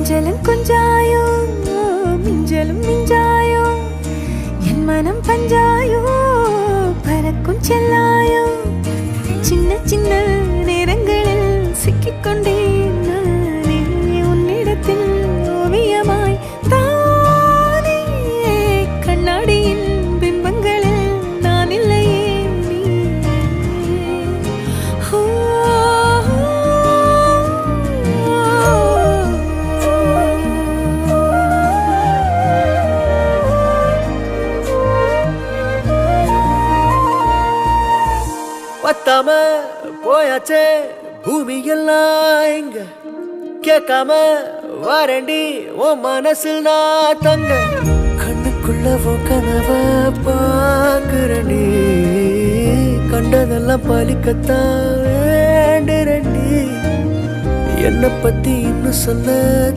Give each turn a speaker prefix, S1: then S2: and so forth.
S1: கொஞ்சலும் கொஞ்சாயோ மிஞ்சலும் மிஞ்சாயோ என் மனம் பஞ்சாயோ பறக்கும் செல்லாயோ சின்ன சின்ன நேரங்களில் சிக்கிக்கொண்டேன் நானே உன்னிடத்தில் ஓவியமாய் தானே கண்ணாடியின் பிம்பங்களில் நான் இல்லையே நீ
S2: பத்தாம போயாச்சே பூமி எல்லாம் இங்க கேட்காம வாரண்டி உன் மனசில் நான் தங்க கண்ணுக்குள்ள கனவ பாக்குறண்டி கண்டதெல்லாம் பலிக்கத்தான் வேண்டுறண்டி என்னை பத்தி இன்னும் சொல்ல